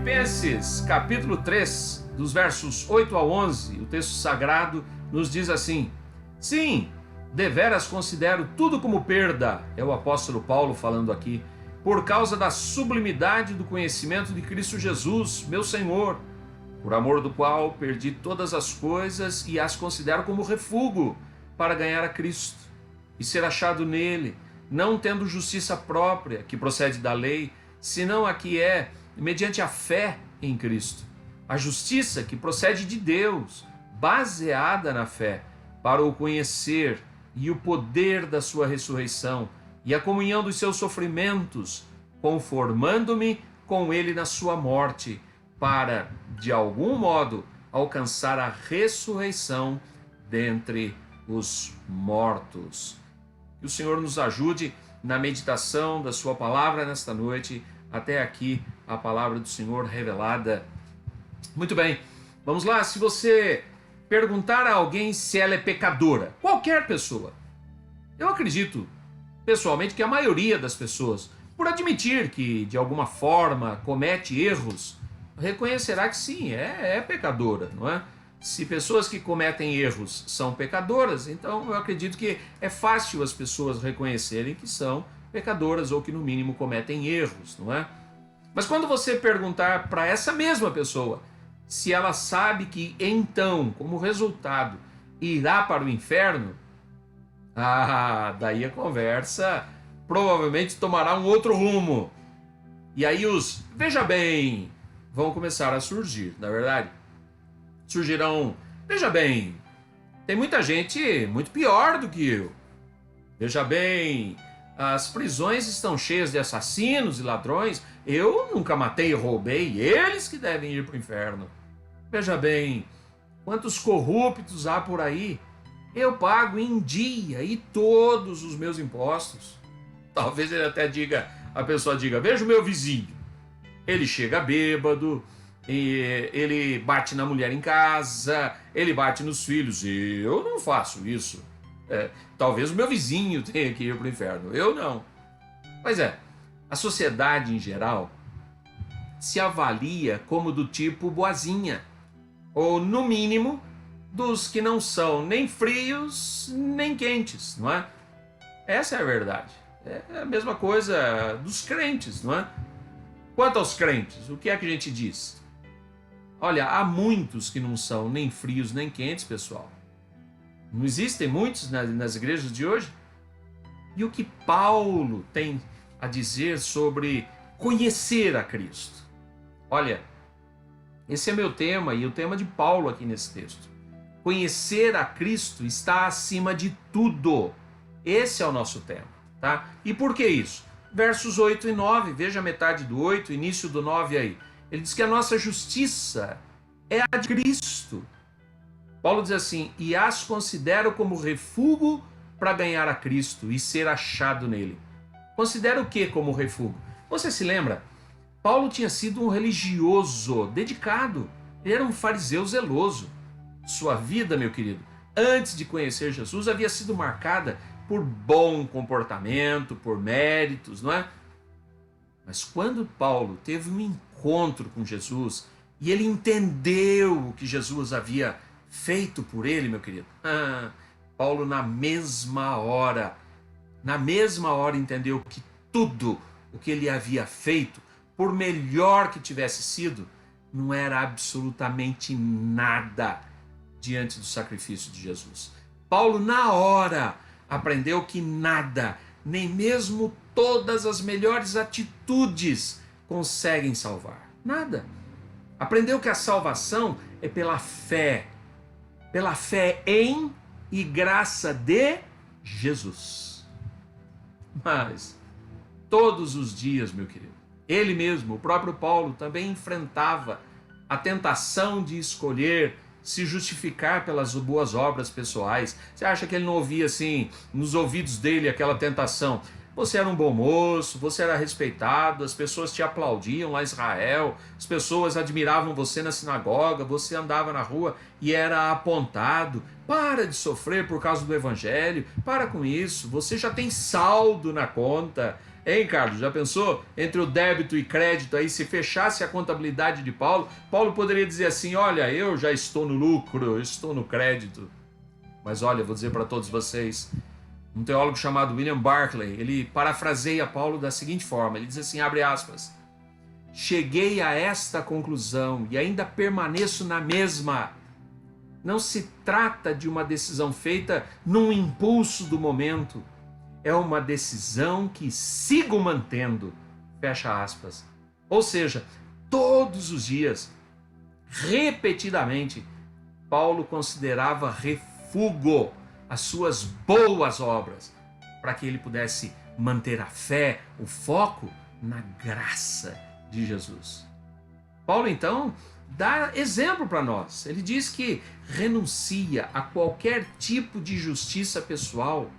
Filipenses, capítulo 3, dos versos 8 ao 11, o texto sagrado nos diz assim: sim, deveras considero tudo como perda, é o apóstolo Paulo falando aqui, por causa da sublimidade do conhecimento de Cristo Jesus, meu Senhor, por amor do qual perdi todas as coisas e as considero como refúgio para ganhar a Cristo e ser achado nele, não tendo justiça própria que procede da lei, senão a que é mediante a fé em Cristo. A justiça que procede de Deus, baseada na fé, para o conhecer e o poder da sua ressurreição e a comunhão dos seus sofrimentos, conformando-me com ele na sua morte, para, de algum modo, alcançar a ressurreição dentre os mortos. Que o Senhor nos ajude na meditação da sua palavra nesta noite. Até aqui a palavra do Senhor revelada. Muito bem, vamos lá. Se você perguntar a alguém se ela é pecadora, qualquer pessoa, eu acredito pessoalmente que a maioria das pessoas, por admitir que de alguma forma comete erros, reconhecerá que sim, é pecadora, não é? Se pessoas que cometem erros são pecadoras, então eu acredito que é fácil as pessoas reconhecerem que são pecadoras ou que no mínimo cometem erros, não é? Mas quando você perguntar para essa mesma pessoa se ela sabe que então, como resultado, irá para o inferno, daí a conversa provavelmente tomará um outro rumo. E aí os veja bem vão começar a surgir, na verdade. Surgirão, veja bem, tem muita gente muito pior do que eu. Veja bem, as prisões estão cheias de assassinos e ladrões. Eu nunca matei e roubei, eles que devem ir para o inferno. Veja bem, quantos corruptos há por aí. Eu pago em dia e todos os meus impostos. Talvez ele até diga, a pessoa diga, veja o meu vizinho. Ele chega bêbado, e ele bate na mulher em casa, ele bate nos filhos. Eu não faço isso. Talvez o meu vizinho tenha que ir para o inferno, eu não. Pois é, a sociedade em geral se avalia como do tipo boazinha, ou no mínimo dos que não são nem frios nem quentes, não é? Essa é a verdade. É a mesma coisa dos crentes, não é? Quanto aos crentes, o que é que a gente diz? Olha, há muitos que não são nem frios nem quentes, pessoal. Não existem muitos nas igrejas de hoje? E o que Paulo tem a dizer sobre conhecer a Cristo? Olha, esse é meu tema e o tema de Paulo aqui nesse texto. Conhecer a Cristo está acima de tudo. Esse é o nosso tema, tá? E por que isso? Versos 8 e 9, veja a metade do 8, início do 9 aí. Ele diz que a nossa justiça é a de Cristo. Paulo diz assim, e as considero como refúgio para ganhar a Cristo e ser achado nele. Considera o que como refúgio? Você se lembra? Paulo tinha sido um religioso dedicado. Ele era um fariseu zeloso. Sua vida, meu querido, antes de conhecer Jesus, havia sido marcada por bom comportamento, por méritos, não é? Mas quando Paulo teve um encontro com Jesus e ele entendeu o que Jesus havia feito por ele, meu querido, Paulo na mesma hora entendeu que tudo o que ele havia feito, por melhor que tivesse sido, não era absolutamente nada diante do sacrifício de Jesus. Paulo na hora aprendeu que nada, nem mesmo todas as melhores atitudes conseguem salvar. Nada. Aprendeu que a salvação é pela fé em e graça de Jesus. Mas todos os dias, meu querido, ele mesmo, o próprio Paulo, também enfrentava a tentação de escolher se justificar pelas boas obras pessoais. Você acha que ele não ouvia assim, nos ouvidos dele, aquela tentação? Você era um bom moço, você era respeitado, as pessoas te aplaudiam lá em Israel, as pessoas admiravam você na sinagoga, você andava na rua e era apontado. Para de sofrer por causa do evangelho, para com isso, você já tem saldo na conta. Hein, Carlos, já pensou? Entre o débito e crédito aí, se fechasse a contabilidade de Paulo, Paulo poderia dizer assim, olha, eu já estou no lucro, eu estou no crédito. Mas olha, vou dizer para todos vocês, um teólogo chamado William Barclay, ele parafraseia Paulo da seguinte forma, ele diz assim, abre aspas, cheguei a esta conclusão e ainda permaneço na mesma. Não se trata de uma decisão feita num impulso do momento, é uma decisão que sigo mantendo, fecha aspas. Ou seja, todos os dias, repetidamente, Paulo considerava refúgio as suas boas obras, para que ele pudesse manter a fé, o foco na graça de Jesus. Paulo, então, dá exemplo para nós. Ele diz que renuncia a qualquer tipo de justiça pessoal.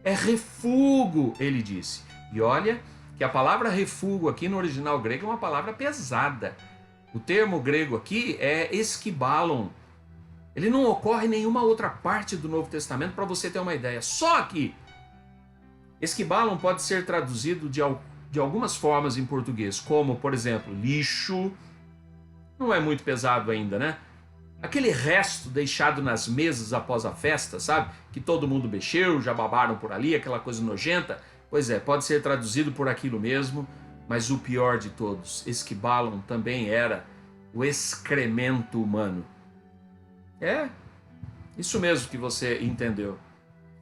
É refúgio, ele disse. E olha que a palavra refúgio aqui no original grego é uma palavra pesada. O termo grego aqui é esquibalon. Ele não ocorre em nenhuma outra parte do Novo Testamento, para você ter uma ideia. Só que esquibalon pode ser traduzido de algumas formas em português, como, por exemplo, lixo. Não é muito pesado ainda, né? Aquele resto deixado nas mesas após a festa, sabe? Que todo mundo mexeu, já babaram por ali, aquela coisa nojenta. Pois é, pode ser traduzido por aquilo mesmo, mas o pior de todos, esquibalon também era o excremento humano. É, isso mesmo que você entendeu.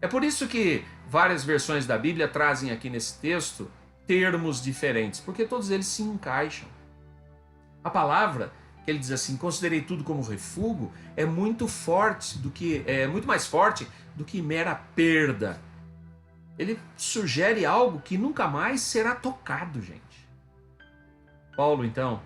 É por isso que várias versões da Bíblia trazem aqui nesse texto termos diferentes, porque todos eles se encaixam. A palavra que ele diz assim, considerei tudo como refúgio, é muito mais forte do que mera perda. Ele sugere algo que nunca mais será tocado, gente. Paulo, então,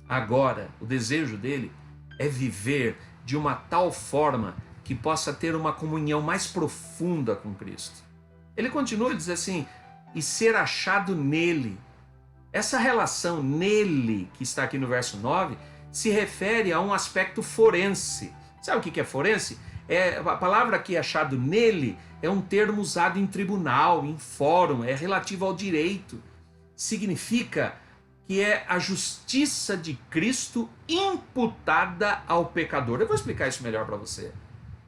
agora, o desejo dele é viver de uma tal forma que possa ter uma comunhão mais profunda com Cristo. Ele continua e diz assim, e ser achado nele. Essa relação nele, que está aqui no verso 9, se refere a um aspecto forense. Sabe o que é forense? A palavra aqui achado nele é um termo usado em tribunal, em fórum, é relativo ao direito. Significa que é a justiça de Cristo imputada ao pecador. Eu vou explicar isso melhor para você.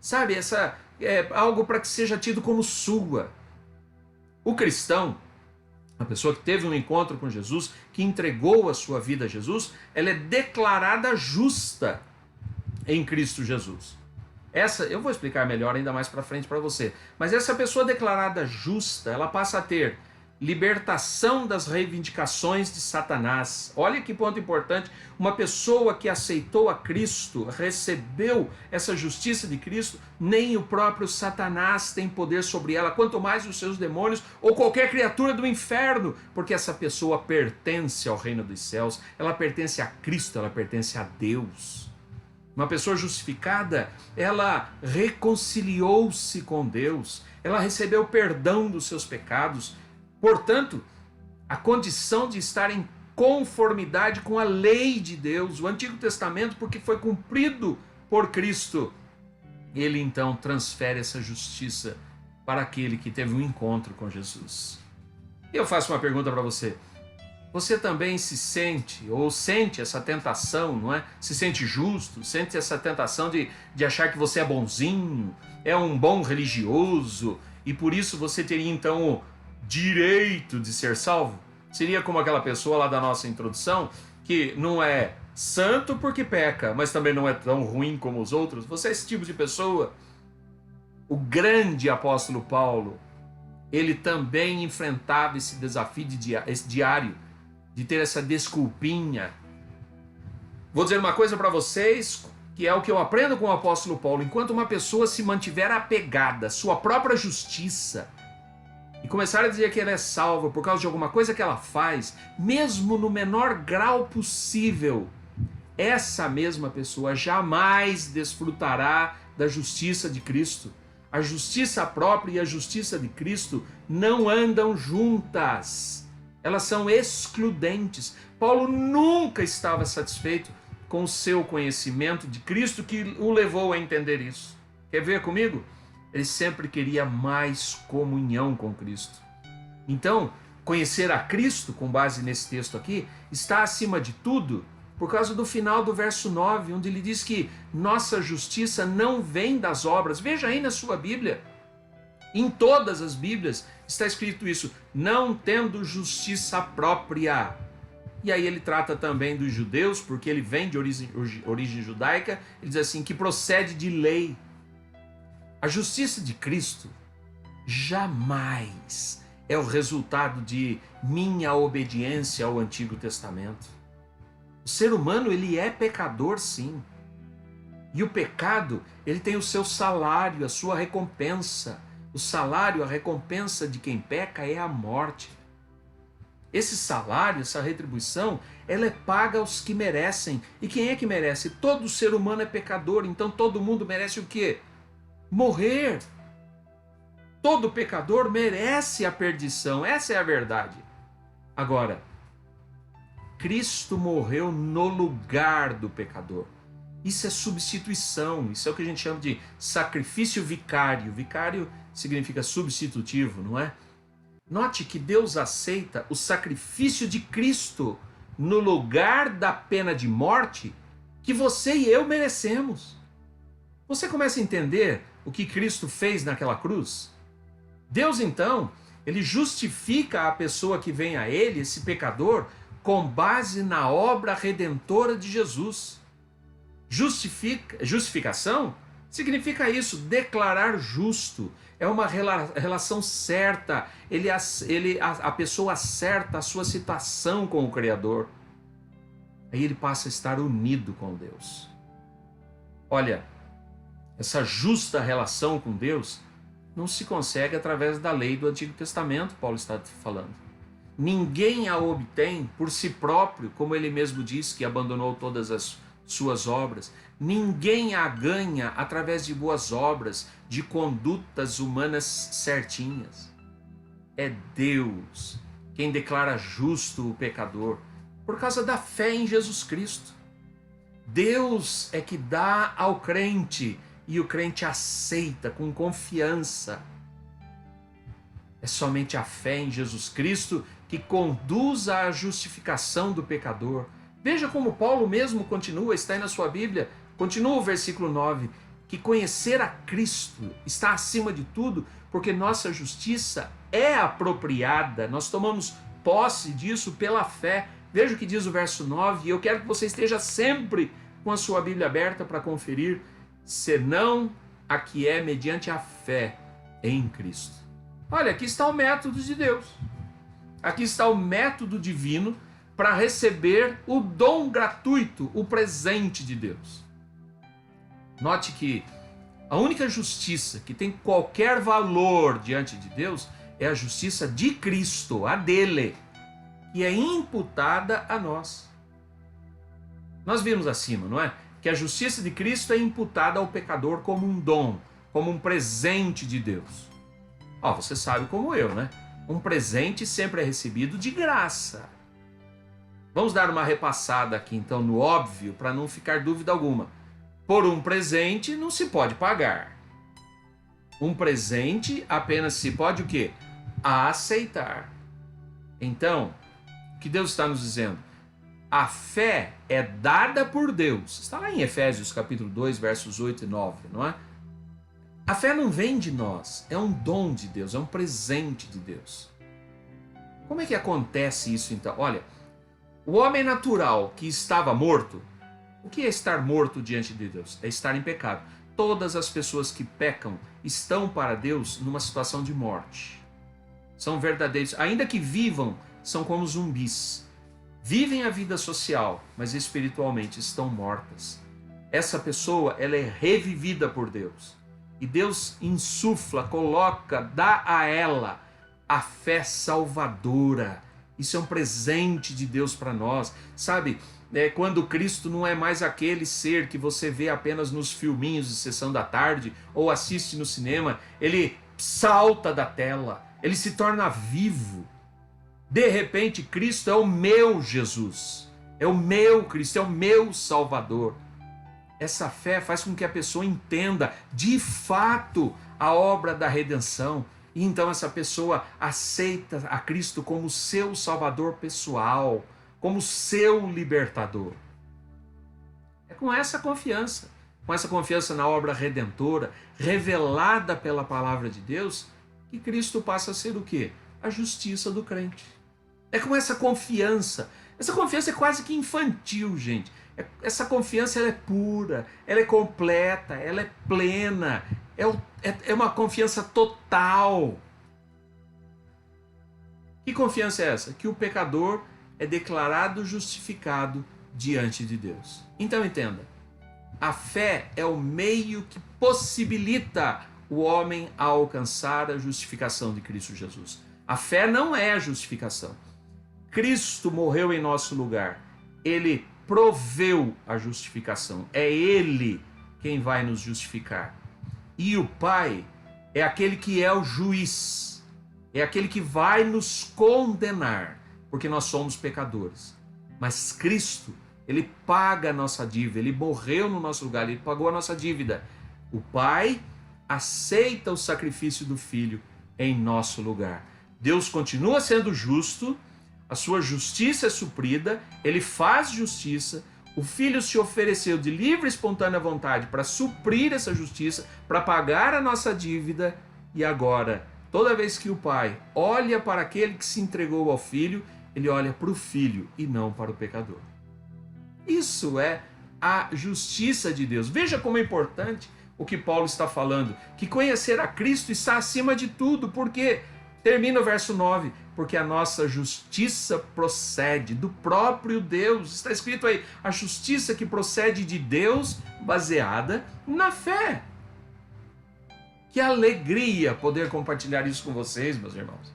Sabe, essa é algo para que seja tido como sua. O cristão, a pessoa que teve um encontro com Jesus, que entregou a sua vida a Jesus, ela é declarada justa em Cristo Jesus. Eu vou explicar melhor ainda mais para frente para você. Mas essa pessoa declarada justa, ela passa a ter libertação das reivindicações de Satanás. Olha que ponto importante. Uma pessoa que aceitou a Cristo, recebeu essa justiça de Cristo, nem o próprio Satanás tem poder sobre ela, quanto mais os seus demônios ou qualquer criatura do inferno, porque essa pessoa pertence ao reino dos céus, ela pertence a Cristo, ela pertence a Deus. Uma pessoa justificada, ela reconciliou-se com Deus, ela recebeu perdão dos seus pecados. Portanto, a condição de estar em conformidade com a lei de Deus, o Antigo Testamento, porque foi cumprido por Cristo, ele então transfere essa justiça para aquele que teve um encontro com Jesus. E eu faço uma pergunta para você. Você também se sente, ou sente essa tentação, não é? Se sente justo, sente essa tentação de achar que você é bonzinho, é um bom religioso, e por isso você teria então o direito de ser salvo? Seria como aquela pessoa lá da nossa introdução, que não é santo porque peca, mas também não é tão ruim como os outros. Você é esse tipo de pessoa? O grande apóstolo Paulo, ele também enfrentava esse desafio esse diário, de ter essa desculpinha. Vou dizer uma coisa para vocês, que é o que eu aprendo com o apóstolo Paulo. Enquanto uma pessoa se mantiver apegada à sua própria justiça e começar a dizer que ela é salva por causa de alguma coisa que ela faz, mesmo no menor grau possível, essa mesma pessoa jamais desfrutará da justiça de Cristo. A justiça própria e a justiça de Cristo não andam juntas. Elas são excludentes. Paulo nunca estava satisfeito com o seu conhecimento de Cristo que o levou a entender isso. Quer ver comigo? Ele sempre queria mais comunhão com Cristo. Então, conhecer a Cristo, com base nesse texto aqui, está acima de tudo, por causa do final do verso 9, onde ele diz que nossa justiça não vem das obras. Veja aí na sua Bíblia. Em todas as Bíblias está escrito isso, não tendo justiça própria. E aí ele trata também dos judeus, porque ele vem de origem judaica, ele diz assim, que procede de lei. A justiça de Cristo jamais é o resultado de minha obediência ao Antigo Testamento. O ser humano, ele é pecador, sim. E o pecado, ele tem o seu salário, a sua recompensa. O salário, a recompensa de quem peca é a morte. Esse salário, essa retribuição, ela é paga aos que merecem. E quem é que merece? Todo ser humano é pecador, então todo mundo merece o quê? Morrer. Todo pecador merece a perdição, essa é a verdade. Agora, Cristo morreu no lugar do pecador. Isso é substituição, isso é o que a gente chama de sacrifício vicário. Vicário significa substitutivo, não é? Note que Deus aceita o sacrifício de Cristo no lugar da pena de morte que você e eu merecemos. Você começa a entender o que Cristo fez naquela cruz? Deus, então, ele justifica a pessoa que vem a ele, esse pecador, com base na obra redentora de Jesus. Justificação significa isso, declarar justo. É uma relação certa. A pessoa acerta a sua situação com o Criador. Aí ele passa a estar unido com Deus. Olha, essa justa relação com Deus não se consegue através da lei do Antigo Testamento, Paulo está falando. Ninguém a obtém por si próprio, como ele mesmo diz que abandonou todas as suas obras. Ninguém a ganha através de boas obras, de condutas humanas certinhas. É Deus quem declara justo o pecador, por causa da fé em Jesus Cristo. Deus é que dá ao crente e o crente aceita com confiança. É somente a fé em Jesus Cristo que conduz à justificação do pecador. Veja como Paulo mesmo continua, está aí na sua Bíblia, continua o versículo 9, que conhecer a Cristo está acima de tudo, porque nossa justiça é apropriada, nós tomamos posse disso pela fé. Veja o que diz o verso 9, e eu quero que você esteja sempre com a sua Bíblia aberta para conferir, senão a que é mediante a fé em Cristo. Olha, aqui está o método de Deus. Aqui está o método divino para receber o dom gratuito, o presente de Deus. Note que a única justiça que tem qualquer valor diante de Deus é a justiça de Cristo, a dele, que é imputada a nós. Nós vimos acima, não é? Que a justiça de Cristo é imputada ao pecador como um dom, como um presente de Deus. Você sabe como eu, né? Um presente sempre é recebido de graça. Vamos dar uma repassada aqui então no óbvio, para não ficar dúvida alguma. Por um presente não se pode pagar. Um presente apenas se pode o quê? Aceitar. Então, o que Deus está nos dizendo? A fé é dada por Deus. Está lá em Efésios capítulo 2, versos 8 e 9, não é? A fé não vem de nós, é um dom de Deus, é um presente de Deus. Como é que acontece isso então? Olha, o homem natural que estava morto, o que é estar morto diante de Deus? É estar em pecado. Todas as pessoas que pecam estão para Deus numa situação de morte. São verdadeiros, ainda que vivam, são como zumbis. Vivem a vida social, mas espiritualmente estão mortas. Essa pessoa, ela é revivida por Deus. E Deus insufla, coloca, dá a ela a fé salvadora, Isso é um presente de Deus para nós, sabe? Quando Cristo não é mais aquele ser que você vê apenas nos filminhos de sessão da tarde ou assiste no cinema, ele salta da tela, ele se torna vivo. De repente, Cristo é o meu Jesus, é o meu Cristo, é o meu Salvador. Essa fé faz com que a pessoa entenda de fato a obra da redenção. E então essa pessoa aceita a Cristo como seu Salvador pessoal, como seu libertador. É com essa confiança na obra redentora, revelada pela palavra de Deus, que Cristo passa a ser o quê? A justiça do crente. É com essa confiança é quase que infantil, gente. Essa confiança ela é pura, ela é completa, ela é plena, é uma confiança total. Que confiança é essa? Que o pecador é declarado justificado diante de Deus. Então entenda, a fé é o meio que possibilita o homem a alcançar a justificação de Cristo Jesus. A fé não é a justificação. Cristo morreu em nosso lugar. Ele proveu a justificação. É Ele quem vai nos justificar. E o Pai é aquele que é o juiz. É aquele que vai nos condenar, porque nós somos pecadores. Mas Cristo, Ele paga a nossa dívida. Ele morreu no nosso lugar. Ele pagou a nossa dívida. O Pai aceita o sacrifício do Filho em nosso lugar. Deus continua sendo justo, a sua justiça é suprida, ele faz justiça, o Filho se ofereceu de livre e espontânea vontade para suprir essa justiça, para pagar a nossa dívida, e agora, toda vez que o Pai olha para aquele que se entregou ao Filho, ele olha para o Filho e não para o pecador. Isso é a justiça de Deus. Veja como é importante o que Paulo está falando, que conhecer a Cristo está acima de tudo, porque termina o verso 9, porque a nossa justiça procede do próprio Deus. Está escrito aí, a justiça que procede de Deus, baseada na fé. Que alegria poder compartilhar isso com vocês, meus irmãos.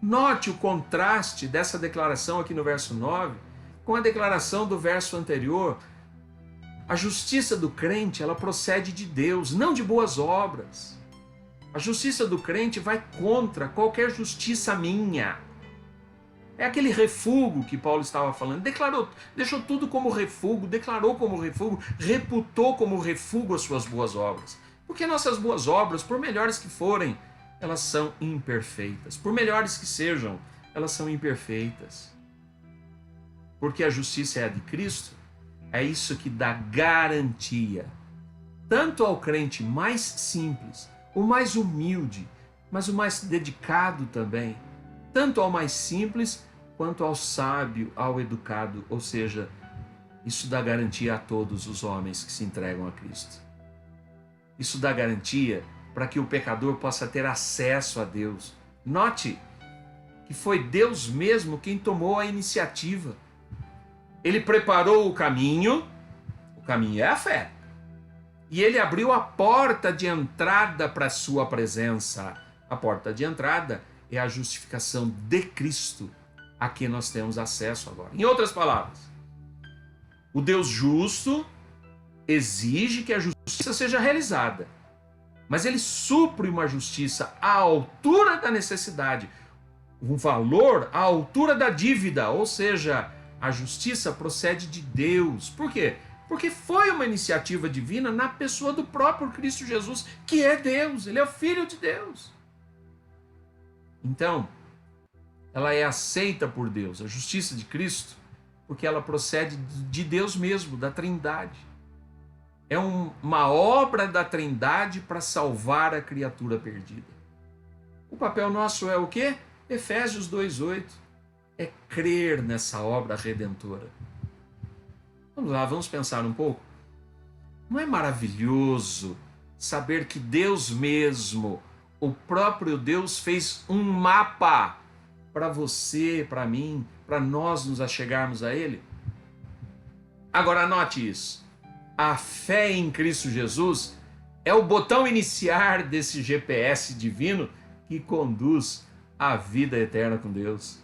Note o contraste dessa declaração aqui no verso 9 com a declaração do verso anterior. A justiça do crente, ela procede de Deus, não de boas obras. A justiça do crente vai contra qualquer justiça minha. É aquele refúgio que Paulo estava falando. Deixou tudo como refúgio, declarou como refúgio, reputou como refúgio as suas boas obras. Porque nossas boas obras, por melhores que forem, elas são imperfeitas. Por melhores que sejam, elas são imperfeitas. Porque a justiça é a de Cristo, é isso que dá garantia, tanto ao crente mais simples, o mais humilde, mas o mais dedicado também, tanto ao mais simples quanto ao sábio, ao educado, ou seja, isso dá garantia a todos os homens que se entregam a Cristo. Isso dá garantia para que o pecador possa ter acesso a Deus. Note que foi Deus mesmo quem tomou a iniciativa. Ele preparou o caminho é a fé. E ele abriu a porta de entrada para a sua presença. A porta de entrada é a justificação de Cristo, a que nós temos acesso agora. Em outras palavras, o Deus justo exige que a justiça seja realizada, mas ele supre uma justiça à altura da necessidade, um valor à altura da dívida, ou seja, a justiça procede de Deus. Por quê? Porque foi uma iniciativa divina na pessoa do próprio Cristo Jesus, que é Deus, ele é o Filho de Deus. Então, ela é aceita por Deus, a justiça de Cristo, porque ela procede de Deus mesmo, da Trindade. É uma obra da Trindade para salvar a criatura perdida. O papel nosso é o quê? Efésios 2:8. É crer nessa obra redentora. Vamos lá, vamos pensar um pouco. Não é maravilhoso saber que Deus mesmo, o próprio Deus, fez um mapa para você, para mim, para nós nos achegarmos a Ele? Agora anote isso. A fé em Cristo Jesus é o botão iniciar desse GPS divino que conduz à vida eterna com Deus.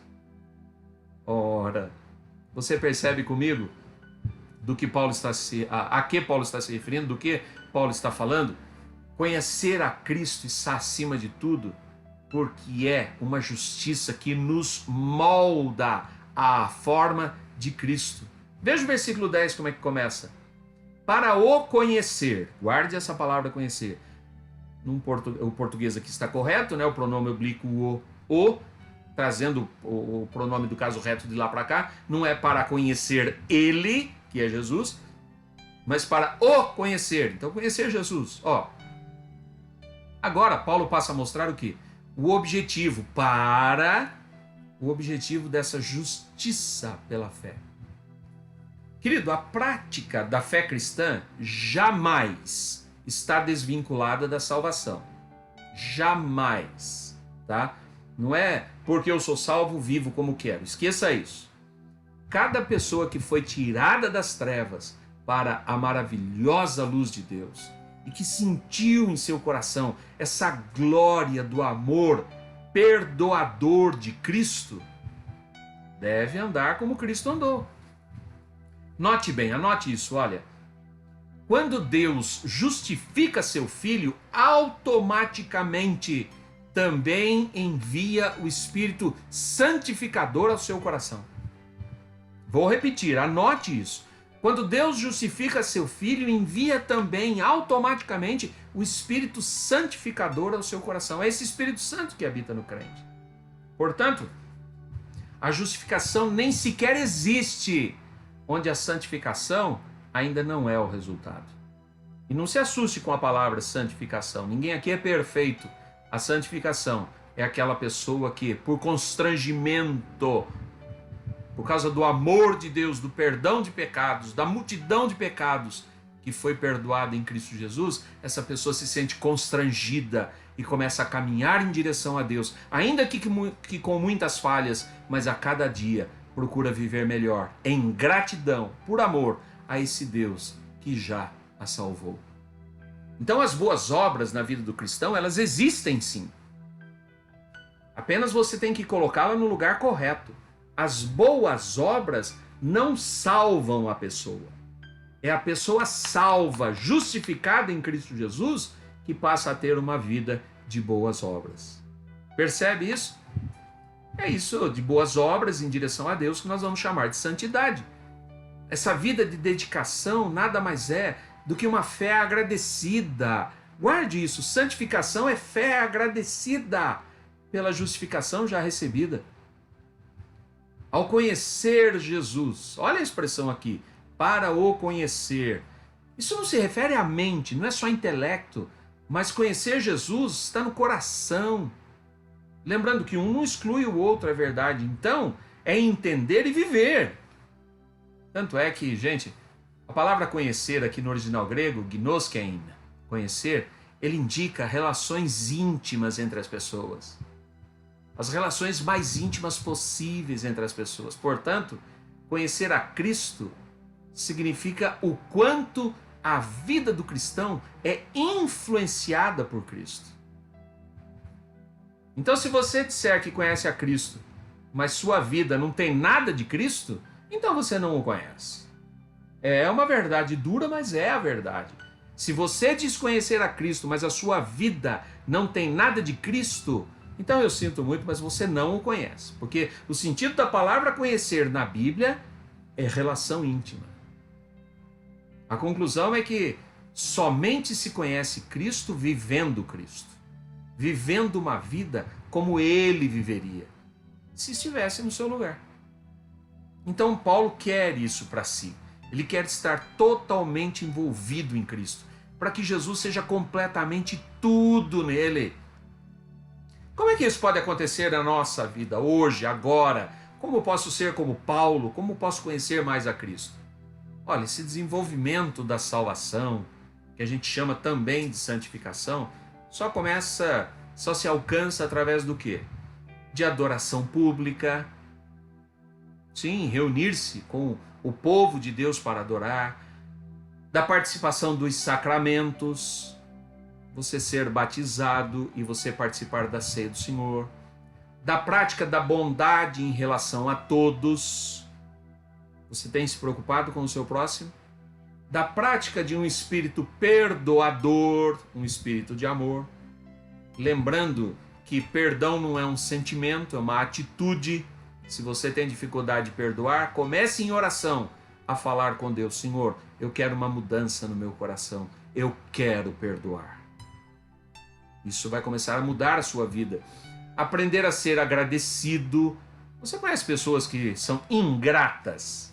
Ora, você percebe comigo do que Paulo está a que Paulo está se referindo, do que Paulo está falando? Conhecer a Cristo está acima de tudo, porque é uma justiça que nos molda à forma de Cristo. Veja o versículo 10 como é que começa. Para o conhecer, guarde essa palavra conhecer. O português aqui está correto, né? O pronome oblíquo o, trazendo o pronome do caso reto de lá para cá, não é para conhecer ele, que é Jesus, mas para o conhecer. Então, conhecer Jesus, ó. Agora, Paulo passa a mostrar o quê? O objetivo dessa justiça pela fé. Querido, a prática da fé cristã jamais está desvinculada da salvação. Jamais, tá? Não é porque eu sou salvo, vivo como quero. Esqueça isso. Cada pessoa que foi tirada das trevas para a maravilhosa luz de Deus e que sentiu em seu coração essa glória do amor perdoador de Cristo, deve andar como Cristo andou. Note bem, anote isso, olha. Quando Deus justifica seu filho, automaticamente também envia o Espírito santificador ao seu coração. Vou repetir, anote isso. Quando Deus justifica seu filho, envia também automaticamente o Espírito santificador ao seu coração. É esse Espírito Santo que habita no crente. Portanto, a justificação nem sequer existe onde a santificação ainda não é o resultado. E não se assuste com a palavra santificação. Ninguém aqui é perfeito. A santificação é aquela pessoa que, por constrangimento, por causa do amor de Deus, do perdão de pecados, da multidão de pecados que foi perdoada em Cristo Jesus, essa pessoa se sente constrangida e começa a caminhar em direção a Deus, ainda que com muitas falhas, mas a cada dia procura viver melhor, em gratidão, por amor a esse Deus que já a salvou. Então as boas obras na vida do cristão, elas existem sim. Apenas você tem que colocá-la no lugar correto. As boas obras não salvam a pessoa. É a pessoa salva, justificada em Cristo Jesus, que passa a ter uma vida de boas obras. Percebe isso? É isso de boas obras em direção a Deus que nós vamos chamar de santidade. Essa vida de dedicação nada mais é do que uma fé agradecida. Guarde isso, santificação é fé agradecida pela justificação já recebida. Ao conhecer Jesus, olha a expressão aqui, para o conhecer. Isso não se refere à mente, não é só intelecto, mas conhecer Jesus está no coração. Lembrando que um não exclui o outro, é verdade. Então, é entender e viver. Tanto é que, gente, a palavra conhecer aqui no original grego, gnoskein, conhecer, ele indica relações íntimas entre as pessoas. As relações mais íntimas possíveis entre as pessoas. Portanto, conhecer a Cristo significa o quanto a vida do cristão é influenciada por Cristo. Então, se você disser que conhece a Cristo, mas sua vida não tem nada de Cristo, então você não o conhece. É uma verdade dura, mas é a verdade. Se você diz conhecer a Cristo, mas a sua vida não tem nada de Cristo, então eu sinto muito, mas você não o conhece. Porque o sentido da palavra conhecer na Bíblia é relação íntima. A conclusão é que somente se conhece Cristo vivendo Cristo. Vivendo uma vida como ele viveria, se estivesse no seu lugar. Então Paulo quer isso para si. Ele quer estar totalmente envolvido em Cristo, para que Jesus seja completamente tudo nele. Como é que isso pode acontecer na nossa vida, hoje, agora? Como posso ser como Paulo? Como posso conhecer mais a Cristo? Olha, esse desenvolvimento da salvação, que a gente chama também de santificação, só se alcança através do quê? De adoração pública. Sim, reunir-se com o povo de Deus para adorar, da participação dos sacramentos, você ser batizado e você participar da ceia do Senhor, da prática da bondade em relação a todos. Você tem se preocupado com o seu próximo? Da prática de um espírito perdoador, um espírito de amor. Lembrando que perdão não é um sentimento, é uma atitude. Se você tem dificuldade de perdoar, comece em oração a falar com Deus. Senhor, eu quero uma mudança no meu coração. Eu quero perdoar. Isso vai começar a mudar a sua vida. Aprender a ser agradecido. Você conhece pessoas que são ingratas?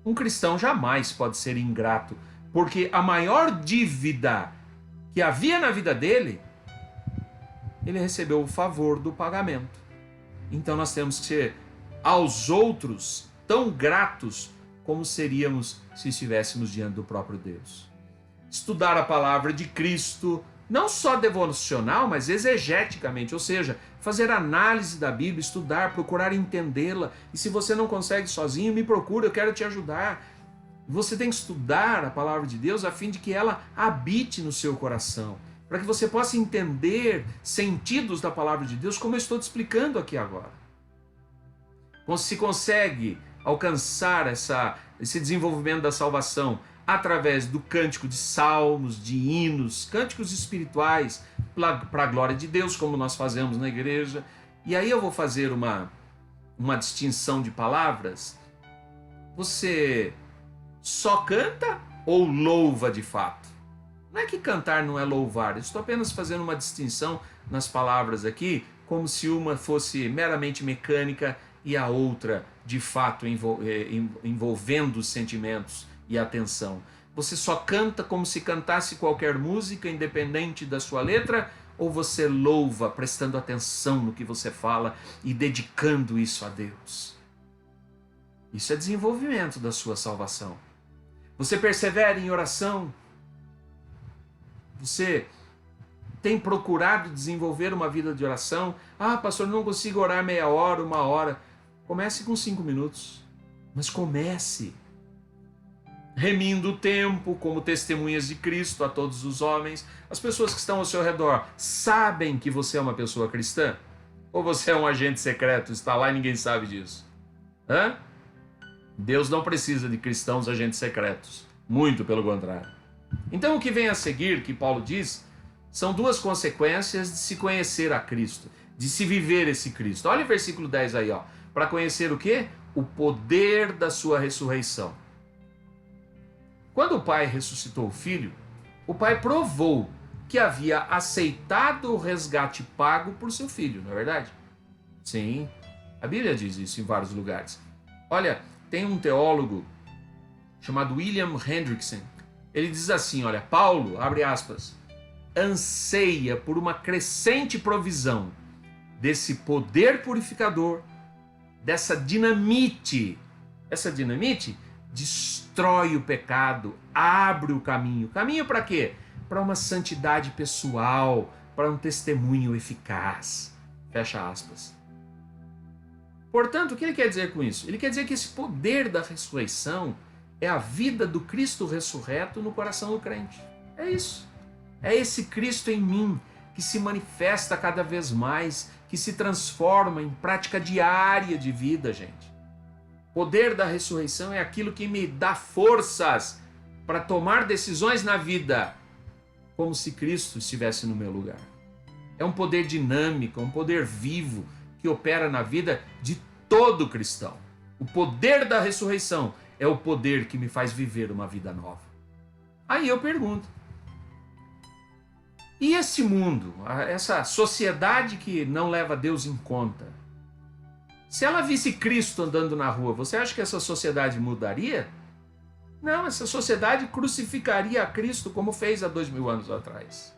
Um cristão jamais pode ser ingrato, porque a maior dívida que havia na vida dele, ele recebeu o favor do pagamento. Então nós temos que ser aos outros tão gratos como seríamos se estivéssemos diante do próprio Deus. Estudar a palavra de Cristo, não só devocional, mas exegeticamente, ou seja, fazer análise da Bíblia, estudar, procurar entendê-la. E se você não consegue sozinho, me procura, eu quero te ajudar. Você tem que estudar a palavra de Deus a fim de que ela habite no seu coração, para que você possa entender sentidos da palavra de Deus, como eu estou te explicando aqui agora. Se consegue alcançar esse desenvolvimento da salvação através do cântico de salmos, de hinos, cânticos espirituais para a glória de Deus, como nós fazemos na igreja. E aí eu vou fazer uma distinção de palavras. Você só canta ou louva de fato? Não é que cantar não é louvar, eu estou apenas fazendo uma distinção nas palavras aqui, como se uma fosse meramente mecânica e a outra, de fato, envolvendo os sentimentos e atenção. Você só canta como se cantasse qualquer música, independente da sua letra, ou você louva prestando atenção no que você fala e dedicando isso a Deus? Isso é desenvolvimento da sua salvação. Você persevera em oração? Você tem procurado desenvolver uma vida de oração? Ah, pastor, não consigo orar meia hora, uma hora. Comece com 5 minutos, mas comece. Remindo o tempo como testemunhas de Cristo a todos os homens. As pessoas que estão ao seu redor sabem que você é uma pessoa cristã? Ou você é um agente secreto, está lá e ninguém sabe disso? Hã? Deus não precisa de cristãos agentes secretos. Muito pelo contrário. Então o que vem a seguir, que Paulo diz, são 2 consequências de se conhecer a Cristo, de se viver esse Cristo. Olha o versículo 10 aí, ó. Para conhecer o quê? O poder da sua ressurreição. Quando o Pai ressuscitou o Filho, o Pai provou que havia aceitado o resgate pago por seu Filho, não é verdade? Sim, a Bíblia diz isso em vários lugares. Olha, tem um teólogo chamado William Hendrickson. Ele diz assim, olha, Paulo, abre aspas, anseia por uma crescente provisão desse poder purificador, dessa dinamite. Essa dinamite destrói o pecado, abre o caminho. Caminho para quê? Para uma santidade pessoal, para um testemunho eficaz. Fecha aspas. Portanto, o que ele quer dizer com isso? Ele quer dizer que esse poder da ressurreição é a vida do Cristo ressurreto no coração do crente. É isso. É esse Cristo em mim que se manifesta cada vez mais, que se transforma em prática diária de vida, gente. O poder da ressurreição é aquilo que me dá forças para tomar decisões na vida, como se Cristo estivesse no meu lugar. É um poder dinâmico, um poder vivo que opera na vida de todo cristão. O poder da ressurreição é o poder que me faz viver uma vida nova. Aí eu pergunto, e esse mundo, essa sociedade que não leva Deus em conta, se ela visse Cristo andando na rua, você acha que essa sociedade mudaria? Não, essa sociedade crucificaria a Cristo como fez há 2000 anos atrás.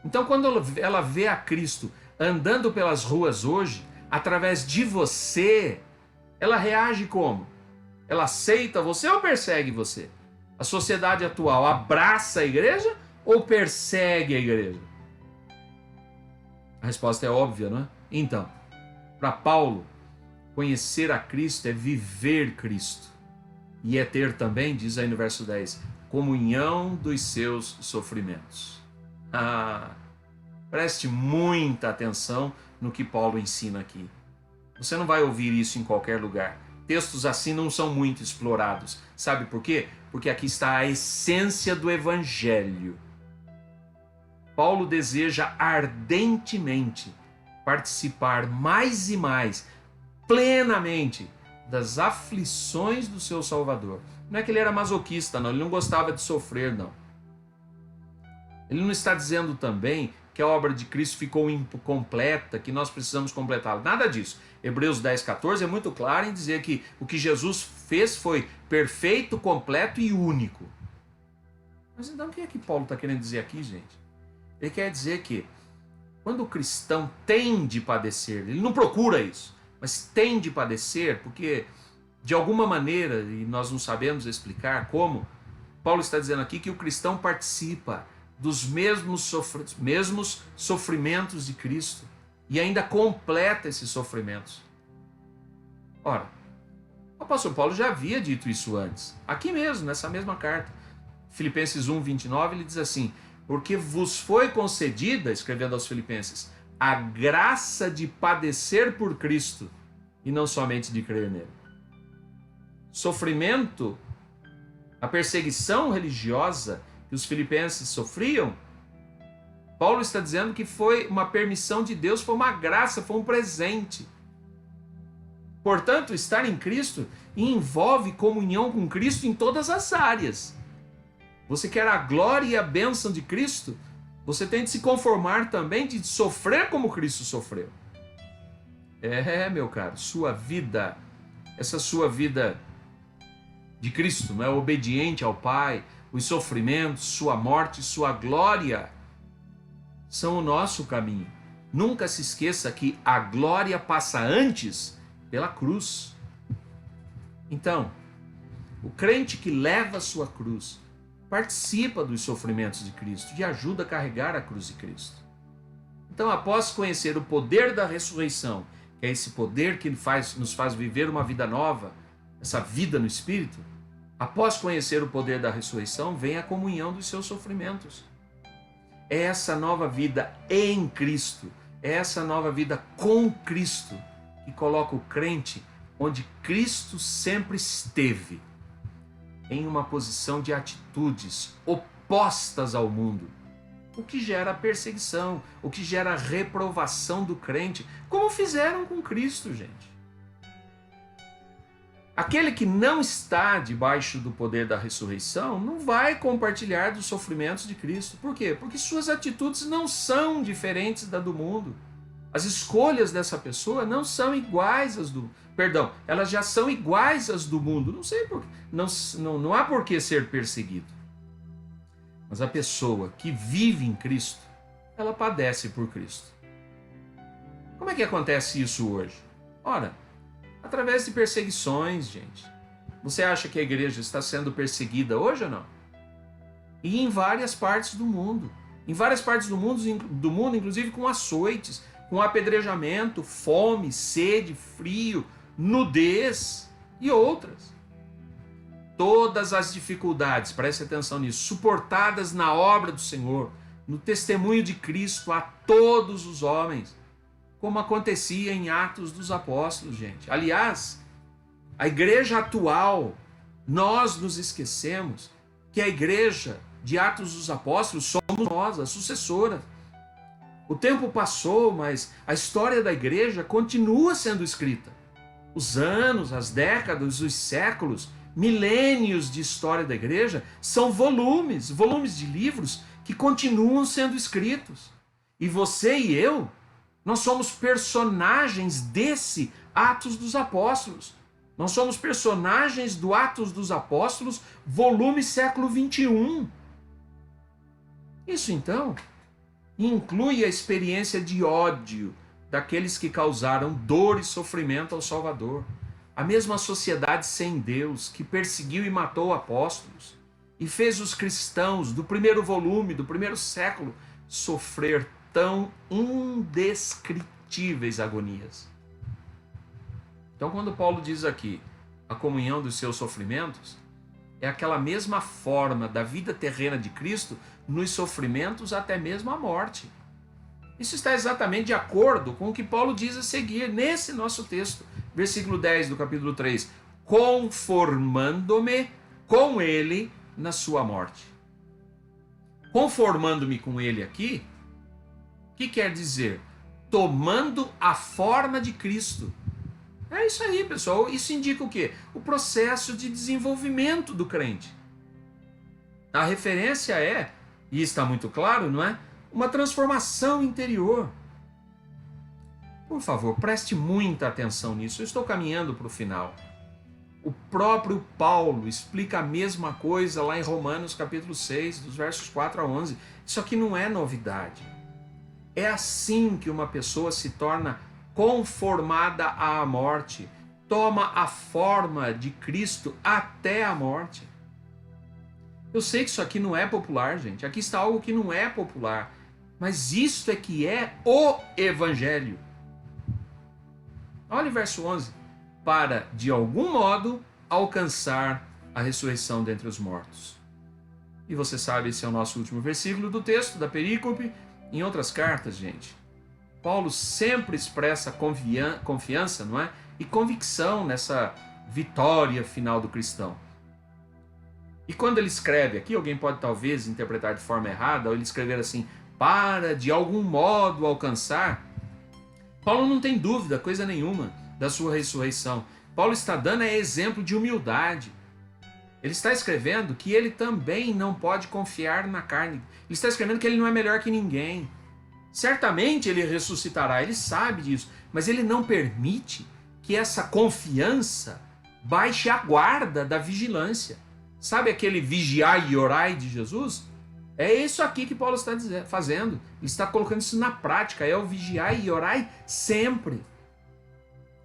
Então, quando ela vê a Cristo andando pelas ruas hoje, através de você, ela reage como? Ela aceita você ou persegue você? A sociedade atual abraça a igreja ou persegue a igreja? A resposta é óbvia, não é? Então, para Paulo, conhecer a Cristo é viver Cristo. E é ter também, diz aí no verso 10, comunhão dos seus sofrimentos. Preste muita atenção no que Paulo ensina aqui. Você não vai ouvir isso em qualquer lugar. Textos assim não são muito explorados. Sabe por quê? Porque aqui está a essência do Evangelho. Paulo deseja ardentemente participar mais e mais, plenamente, das aflições do seu Salvador. Não é que ele era masoquista, não. Ele não gostava de sofrer, não. Ele não está dizendo também que a obra de Cristo ficou incompleta, que nós precisamos completá-la. Nada disso. Hebreus 10:14 é muito claro em dizer que o que Jesus fez foi perfeito, completo e único. Mas então o que é que Paulo está querendo dizer aqui, gente? Ele quer dizer que quando o cristão tem de padecer, ele não procura isso, mas tem de padecer, porque de alguma maneira, e nós não sabemos explicar como, Paulo está dizendo aqui que o cristão participa dos mesmos sofrimentos de Cristo e ainda completa esses sofrimentos. Ora, o apóstolo Paulo já havia dito isso antes, aqui mesmo, nessa mesma carta. Filipenses 1:29, ele diz assim: porque vos foi concedida, escrevendo aos Filipenses, a graça de padecer por Cristo e não somente de crer nele. Sofrimento, a perseguição religiosa que os filipenses sofriam, Paulo está dizendo que foi uma permissão de Deus, foi uma graça, foi um presente. Portanto, estar em Cristo envolve comunhão com Cristo em todas as áreas. Você quer a glória e a bênção de Cristo? Você tem de se conformar também de sofrer como Cristo sofreu. Meu caro, sua vida, essa sua vida de Cristo, não é obediente ao Pai, os sofrimentos, sua morte, sua glória são o nosso caminho. Nunca se esqueça que a glória passa antes pela cruz. Então, o crente que leva a sua cruz participa dos sofrimentos de Cristo e ajuda a carregar a cruz de Cristo. Então, após conhecer o poder da ressurreição, que é esse poder que nos faz viver uma vida nova, essa vida no Espírito, após conhecer o poder da ressurreição, vem a comunhão dos seus sofrimentos. É essa nova vida em Cristo, é essa nova vida com Cristo, que coloca o crente onde Cristo sempre esteve, em uma posição de atitudes opostas ao mundo, o que gera perseguição, o que gera reprovação do crente, como fizeram com Cristo, gente. Aquele que não está debaixo do poder da ressurreição não vai compartilhar dos sofrimentos de Cristo. Por quê? Porque suas atitudes não são diferentes da do mundo. As escolhas dessa pessoa não são iguais às do... Perdão, elas já são iguais às do mundo. Não sei por quê. Não há por que ser perseguido. Mas a pessoa que vive em Cristo, ela padece por Cristo. Como é que acontece isso hoje? Ora, através de perseguições, gente. Você acha que a igreja está sendo perseguida hoje ou não? E em várias partes do mundo. Em várias partes do mundo, inclusive com açoites, com apedrejamento, fome, sede, frio, nudez e outras. Todas as dificuldades, preste atenção nisso, suportadas na obra do Senhor, no testemunho de Cristo a todos os homens, como acontecia em Atos dos Apóstolos, gente. Aliás, a igreja atual, nós nos esquecemos que a igreja de Atos dos Apóstolos somos nós, as sucessoras. O tempo passou, mas a história da igreja continua sendo escrita. Os anos, as décadas, os séculos, milênios de história da igreja são volumes de livros que continuam sendo escritos. E você e eu, nós somos personagens desse Atos dos Apóstolos. Nós somos personagens do Atos dos Apóstolos, volume século 21. Isso então inclui a experiência de ódio daqueles que causaram dor e sofrimento ao Salvador. A mesma sociedade sem Deus que perseguiu e matou apóstolos e fez os cristãos do primeiro volume, do primeiro século, sofrer tão indescritíveis agonias. Então, quando Paulo diz aqui a comunhão dos seus sofrimentos, é aquela mesma forma da vida terrena de Cristo nos sofrimentos até mesmo a morte. Isso está exatamente de acordo com o que Paulo diz a seguir nesse nosso texto. Versículo 10 do capítulo 3. Conformando-me com ele na sua morte. Conformando-me com ele aqui, o que quer dizer? Tomando a forma de Cristo. É isso aí, pessoal. Isso indica o quê? O processo de desenvolvimento do crente. A referência é, e está muito claro, não é? Uma transformação interior. Por favor, preste muita atenção nisso. Eu estou caminhando para o final. O próprio Paulo explica a mesma coisa lá em Romanos capítulo 6, dos versos 4 a 11. Isso aqui não é novidade. É assim que uma pessoa se torna conformada à morte, toma a forma de Cristo até a morte. Eu sei que isso aqui não é popular, gente. Aqui está algo que não é popular. Mas isto é que é o Evangelho. Olha o verso 11. Para, de algum modo, alcançar a ressurreição dentre os mortos. E você sabe, esse é o nosso último versículo do texto, da perícope. Em outras cartas, gente, Paulo sempre expressa confiança, não é? E convicção nessa vitória final do cristão. E quando ele escreve aqui, alguém pode talvez interpretar de forma errada, ou ele escrever assim, para, de algum modo, alcançar. Paulo não tem dúvida, coisa nenhuma, da sua ressurreição. Paulo está dando exemplo de humildade. Ele está escrevendo que ele também não pode confiar na carne. Ele está escrevendo que ele não é melhor que ninguém. Certamente ele ressuscitará, ele sabe disso, mas ele não permite que essa confiança baixe a guarda da vigilância. Sabe aquele vigiai e orai de Jesus? É isso aqui que Paulo está fazendo. Ele está colocando isso na prática, é o vigiai e orai sempre.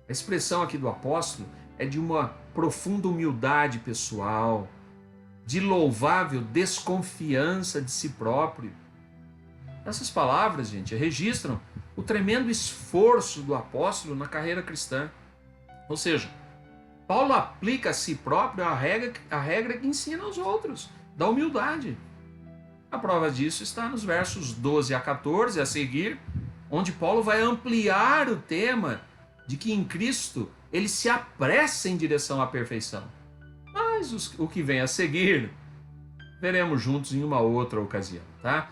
A expressão aqui do apóstolo é de uma profunda humildade pessoal, de louvável desconfiança de si próprio. Essas palavras, gente, registram o tremendo esforço do apóstolo na carreira cristã. Ou seja, Paulo aplica a si próprio a regra que ensina aos outros, da humildade. A prova disso está nos versos 12 a 14 a seguir, onde Paulo vai ampliar o tema de que em Cristo ele se apressa em direção à perfeição. Mas o que vem a seguir, veremos juntos em uma outra ocasião, tá?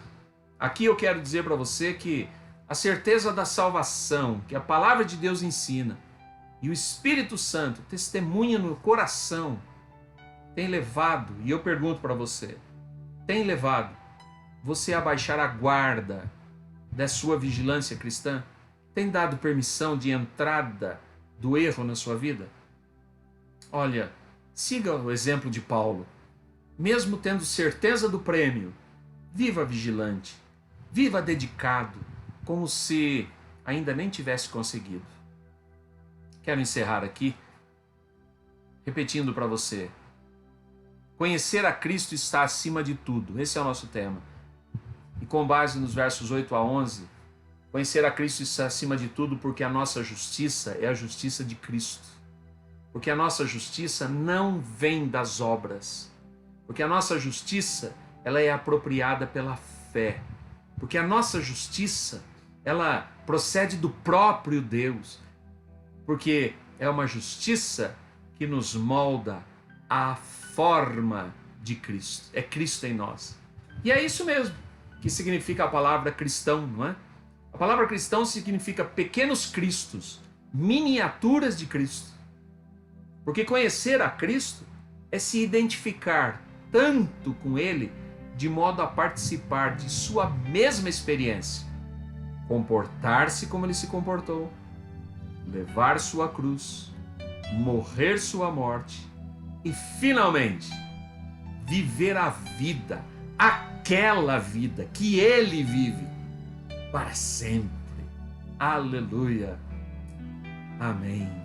Aqui eu quero dizer para você que a certeza da salvação, que a palavra de Deus ensina, e o Espírito Santo testemunha no coração, tem levado, e eu pergunto para você, tem levado você a baixar a guarda da sua vigilância cristã? Tem dado permissão de entrada do erro na sua vida? Olha, siga o exemplo de Paulo. Mesmo tendo certeza do prêmio, viva vigilante, viva dedicado, como se ainda nem tivesse conseguido. Quero encerrar aqui repetindo para você. Conhecer a Cristo está acima de tudo. Esse é o nosso tema. E com base nos versos 8 a 11, conhecer a Cristo está acima de tudo porque a nossa justiça é a justiça de Cristo. Porque a nossa justiça não vem das obras. Porque a nossa justiça, ela é apropriada pela fé. Porque a nossa justiça, ela procede do próprio Deus. Porque é uma justiça que nos molda à forma de Cristo. É Cristo em nós. E é isso mesmo que significa a palavra cristão, não é? A palavra cristão significa pequenos cristos, miniaturas de Cristo. Porque conhecer a Cristo é se identificar tanto com Ele, de modo a participar de sua mesma experiência, comportar-se como Ele se comportou, levar sua cruz, morrer sua morte e, finalmente, viver a vida, aquela vida que Ele vive para sempre. Aleluia. Amém.